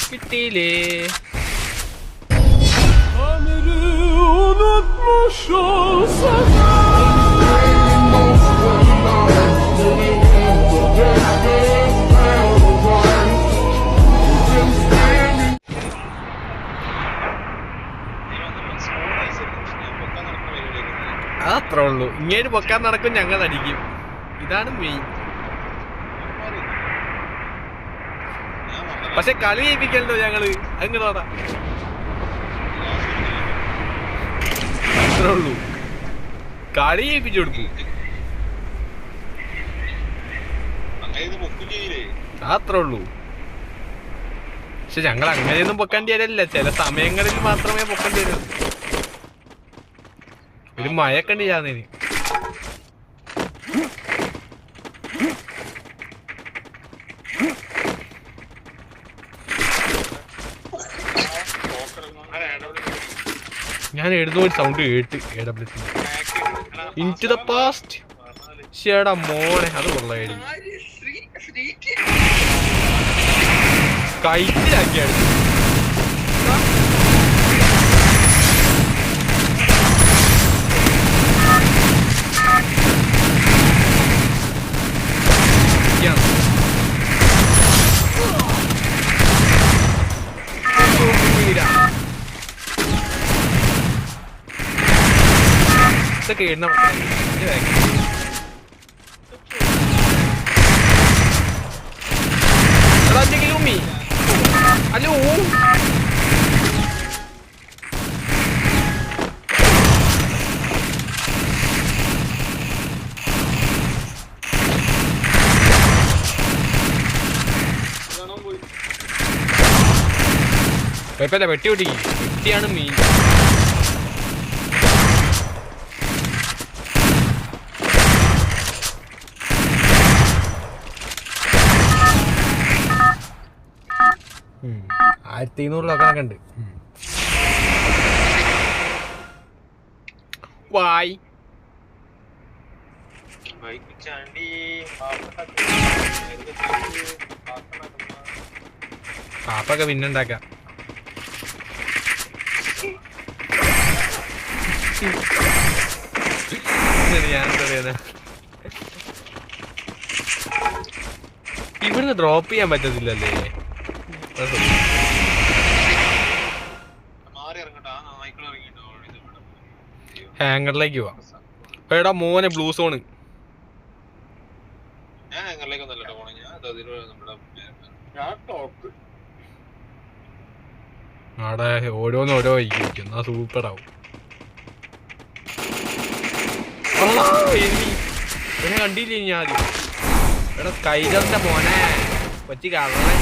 കിട്ടിയില്ലേ? അത്രേ ഉള്ളൂ. ഇങ്ങനെ പൊക്കാൻ നടക്കും, ഞങ്ങൾ അടിക്കും. ഇതാണ് മെയിൻ. പക്ഷെ കളി ജയിപ്പിക്കല്ലോ ഞങ്ങള്. അങ്ങോട്ടാ അത്രേ ഉള്ളൂ. കളി ജയിപ്പിച്ചു കൊടുക്കും. അത്രേ ഉള്ളൂ. പക്ഷെ ഞങ്ങൾ അങ്ങനെയൊന്നും പൊക്കേണ്ടി വരില്ല. ചില സമയങ്ങളിൽ മാത്രമേ പൊക്കേണ്ടി വരൂ. ഒരു മഴക്കണ്ടി ചെയ്യാന്നേന്. ഞാൻ എഴുതുന്ന ഒരു സൗണ്ട് കേട്ട് ഇൻടു ദ പാസ്റ്റ്. ചേടാ മോനെ, അത് കൊള്ളായി. കൈറ്റിലാക്കിയാണ്. ഇതൊക്കെ എണ്ണ Lumi. Halo. കുഴപ്പമില്ല, വെട്ടി വെട്ടി വെട്ടിയാണ് മീൻ. $1200 ഉണ്ട്. വായ് പാപ്പൊക്കെ പിന്നുണ്ടാക്കാം. ഇവിടുന്ന് ഡ്രോപ്പ് ചെയ്യാൻ പറ്റത്തില്ലല്ലേ? ഹാങ്ങറിലേക്ക് പോവാ. എടാ മോനെ ബ്ലൂ സോണ്. അവിടെ ഓരോന്നോരോ വൈകിരിക്കും. എന്നാ സൂപ്പറാവും. പിന്നെ കണ്ടില്ലേ ഞാൻ? എടാ കൈജന്റെ മോനെ പറ്റി കാണണേ.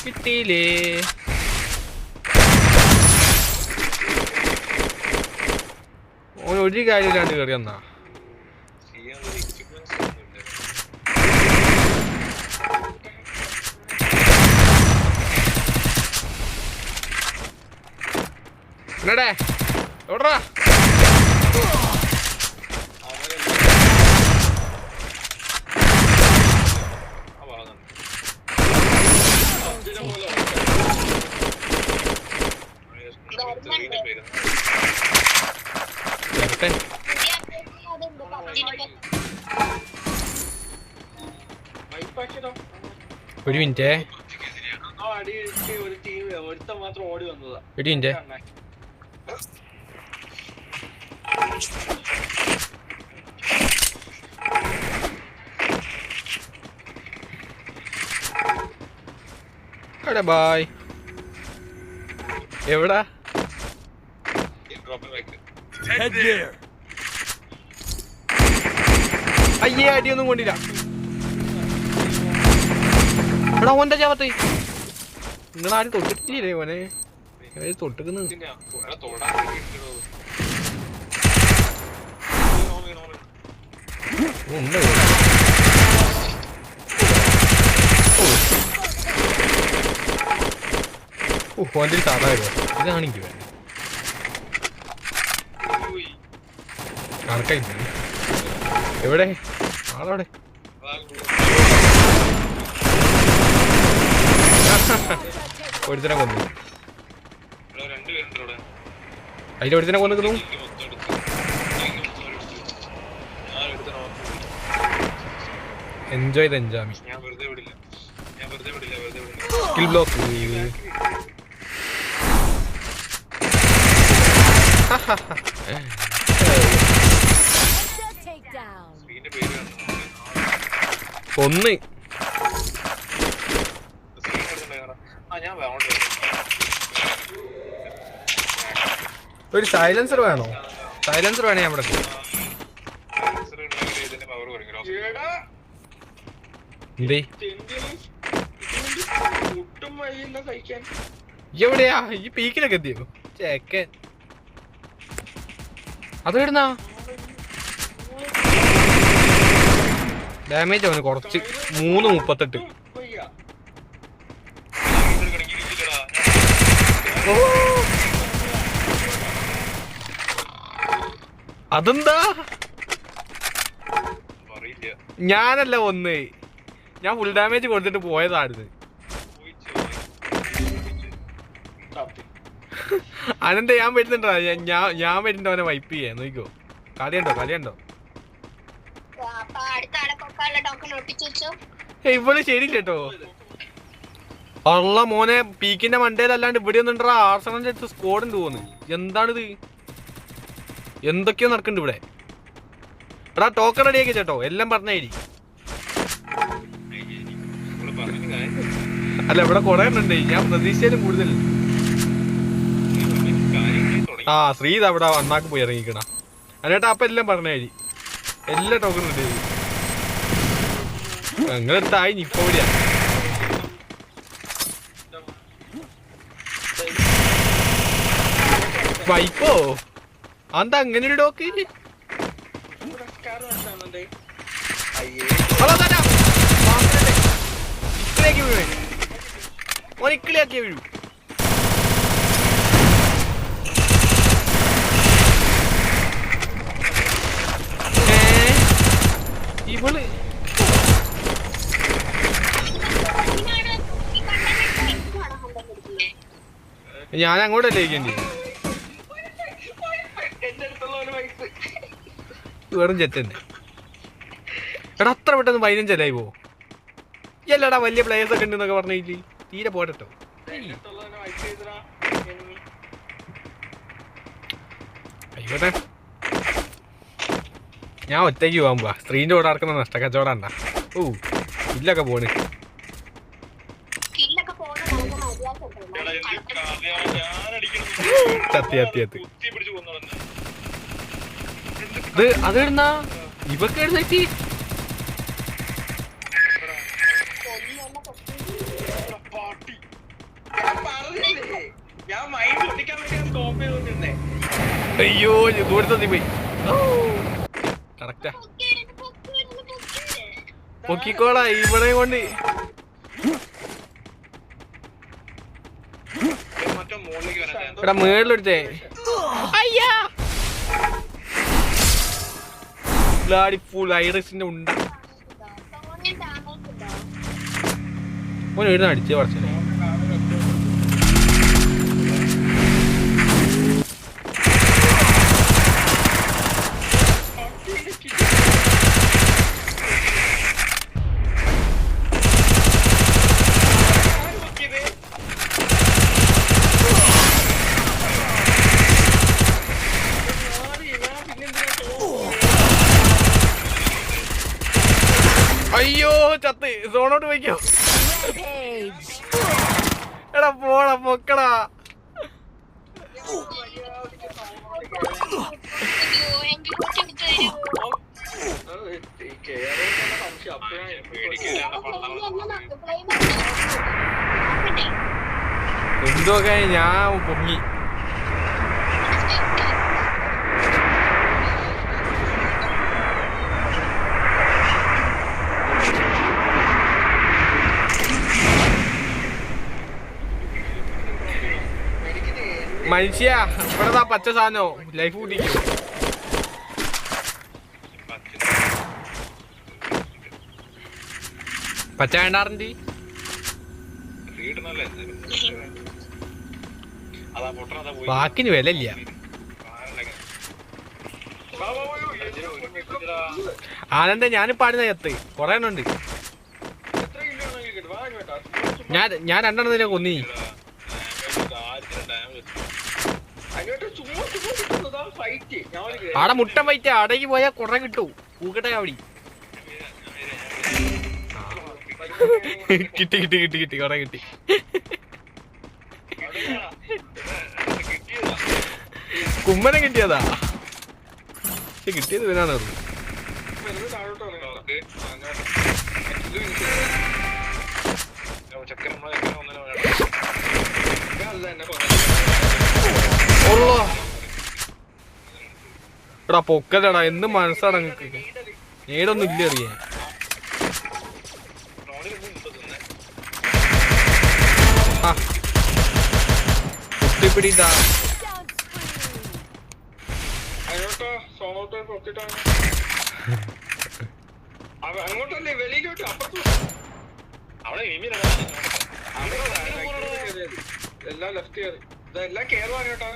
കിട്ടിയില്ലേ? ഒരു കാര്യമില്ലാണ്ട് കയറി എന്നാ. എന്നടേ എവിടാ? ഒരു മിനിറ്റ്, ഒരു മിനിറ്റ്. എടാ ബായ്. എവിടാ? അയ്യേ, അടിയൊന്നും കൊണ്ടില്ല. എടാ ഓന്റെ ചാവത്ത് നിങ്ങളാരും തൊട്ടിട്ടില്ലേ മോനെ? തൊട്ടിക്കുന്നു ഉണ്ട്. ഓൻ്റെ സാധാരണ ഇതാണെങ്കിൽ ആർക്കായി എവിടെ ആളവിടെ ഒരുത്തനെ കൊന്നു അതിലൊരുത്തനെ കൊന്നിക്കുന്നു enjoy the Enjaami skill block ഒന്ന് ഒരു സൈലൻസർ വേണോ? സൈലൻസർ വേണേ നമ്മുടെ എവിടെയാ ഈ പീക്കിലൊക്കെ എത്തിയോ ചേക്കൻ? അത് ഇടുന്ന ഡാമേജ് അവന് കുറച്ച് 3:38. അതെന്താ? ഞാനല്ല ഒന്ന്, ഞാൻ ഫുൾ ഡാമേജ് കൊടുത്തിട്ട് പോയതായിരുന്നു. അനന്ത ഞാൻ വരുന്നുണ്ടോ? ഞാൻ വരുന്നുണ്ടോ അവനെ വൈപ്പ് ചെയ്യാൻ? നോക്കിക്കോ, കളിയുണ്ടോ? ഇവള് ശരി കേട്ടോ. ഉള്ള മോനെ പീക്കിന്റെ മണ്ടയിലല്ലാണ്ട് ഇവിടെ ഒന്നുണ്ടാ ആർസണലിന്റെ അടുത്ത് സ്കോഡുണ്ട് തോന്നുന്നു. എന്താണിത്? എന്തൊക്കെയോ നടക്കുന്നുണ്ട് ഇവിടെ. എടാ ടോക്കൺ റെഡിയാക്കി ചേട്ടോ, എല്ലാം പറഞ്ഞായി. അല്ല ഇവിടെ കുറെ ഉണ്ട്, ഞാൻ പ്രതീക്ഷയിലും കൂടുതൽ. ആ ശ്രീത് അവിടെ അണ്ണാക്ക് പോയി ഇറങ്ങിക്കണ അല്ലേട്ടാ. അപ്പൊ എല്ലാം പറഞ്ഞായി, എല്ലാ ടോക്കൺ റെഡി ആയി. നിങ്ങളെടുത്തായി ഇപ്പൊ എവിടെയാ? വൈപ്പോ എന്താ അങ്ങനെ ഒരു ഡോക്ക്? ഇക്കിളിയാക്കിയ വീഴു. ഇവള് ഞാൻ അങ്ങോട്ടല്ലേ ഇരിക്കേണ്ടി? വെറും ചെറ്റന്നെ. എടാ അത്ര പെട്ടെന്ന് 15 അല്ലായി പോ. എല്ലാടാ വലിയ പ്ലേയേഴ്സ് ഒക്കെ ഉണ്ടെന്നൊക്കെ പറഞ്ഞില്ലേ? തീരെ പോരട്ടോ. ആയിക്കോട്ടെ, ഞാൻ ഒറ്റയ്ക്ക് പോകാൻ പോവാ. സ്ത്രീൻ്റെ കൂടെ നടക്കുന്ന നഷ്ടക്കച്ചവടാണ്ടാ. ഓ ഇല്ലൊക്കെ പോണ്. സത്യ അത് ഇടുന്ന ഇവക്ക് എഴുന്നേറ്റി. അയ്യോ ദൂരത്തെത്തി പോയി. കറക്റ്റാ പൊക്കിക്കോളാ ഇവിടെ കൊണ്ട്. ഇവിടെ മേളിലെടുത്തേ. അയ്യാ ഫുൾ ഐറിസിന്റെ ഉണ്ട. ഓൻ എഴുതാൻ അടിച്ചേ കുറച്ചേ. അയ്യോ ചത്ത്. സോണോട്ട് പോയിക്കോ. എടാ പോടാ പൊക്കടാ. എന്തൊക്കെ ഞാൻ പൊങ്ങി. മനുഷ്യ ഇവിടെ പച്ച സാധനോ ലൈഫ് കൂട്ടിക്കും. പച്ച വേണ്ടാറുണ്ട്. ബാക്കിന് വില ഇല്ല. ആനന്ദ ഞാനിപ്പോ ആടുന്ന ചത്ത് കൊറേ എണ്ണം ഉണ്ട്. ഞാൻ രണ്ടെണ്ണത്തിനെ കൊന്നി. ആടെ മുട്ട വൈറ്റ് അടയ്ക്ക് പോയാൽ കൊറേ കിട്ടൂ. പൂക്കട്ടെ അവിടെ കിട്ടി കിട്ടി കിട്ടി കിട്ടി കൊറേ കിട്ടി. കുമ്മനെ കിട്ടിയതാ. കിട്ടിയത് ഇവനാണ്. എടാ പൊക്കലടാ എന്ത് മനസ്സാടാ നിങ്ങക്ക്. നേടൊന്നും ഇല്ല അറിയാൻ. കുത്തിപ്പിടിട്ടാ അങ്ങോട്ടല്ലേ വെളിയിലോട്ട് എല്ലാം ലെഫ്റ്റ് കയറി ഇതെല്ലാം കേരളം കേട്ടാ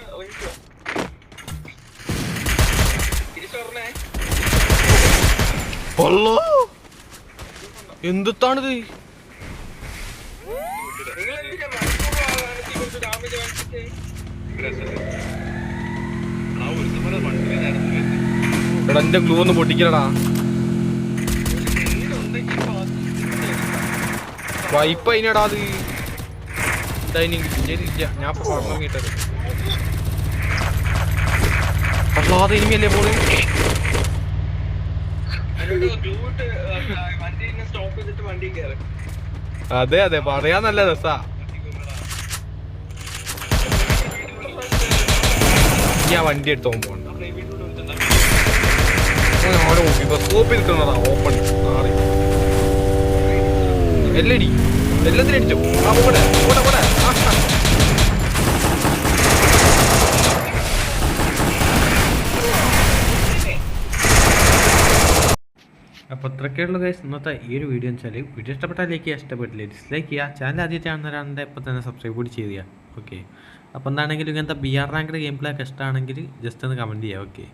തിരിച്ചറിഞ്ഞേ. എന്താണിത്? നിങ്ങൾ എന്തിനാ കുറച്ച് ഡാമേജ് കാണിച്ചിട്ട് എടാ എന്റെ ഗ്ലൂ ഒന്ന് പൊട്ടിക്കലടാ. വൈപ്പ് അതിനടാ അത്. ഇല്ല ഞാൻ പറഞ്ഞിട്ടത് അല്ലാതെ ഇനിയല്ലേ പോള്. അതെ അതെ പറയാൻ നല്ല രസാ. ഞാൻ വണ്ടി എടുത്ത് പോകുമ്പോ സ്കോപ്പ് നിൽക്കുന്നതാ ഓപ്പൺ മാറി എല്ലടി എല്ലാത്തിനും അടിച്ചു. ആ പോടെ പോടെ പോടെ. അപ്പോൾ ഇത്രയൊക്കെയുള്ള ഗൈസ് ഇന്നത്തെ ഈ ഒരു വീഡിയോ എന്ന് വെച്ചാൽ വീഡിയോ ഇഷ്ടപ്പെട്ടാൽ ലൈക്ക് ചെയ്യുക, ഇഷ്ടപ്പെട്ടില്ലേ ഡിസ്ലൈക്ക് ചെയ്യുക. ചാനൽ ആദ്യമായിട്ട് കാണുന്നവരാണെങ്കിൽ ഇപ്പോൾ തന്നെ സബ്സ്ക്രൈബ് കൂടി ചെയ്യുക. ഓക്കെ അപ്പോൾ എന്താണെങ്കിലും ഇങ്ങനത്തെ BR റാങ്ക്ഡ് ഗെയിം പ്ലേ ഒക്കെ ഇഷ്ടമാണെങ്കിൽ ജസ്റ്റ് ഒന്ന് കമൻറ്റ് ചെയ്യുക. ഓക്കെ.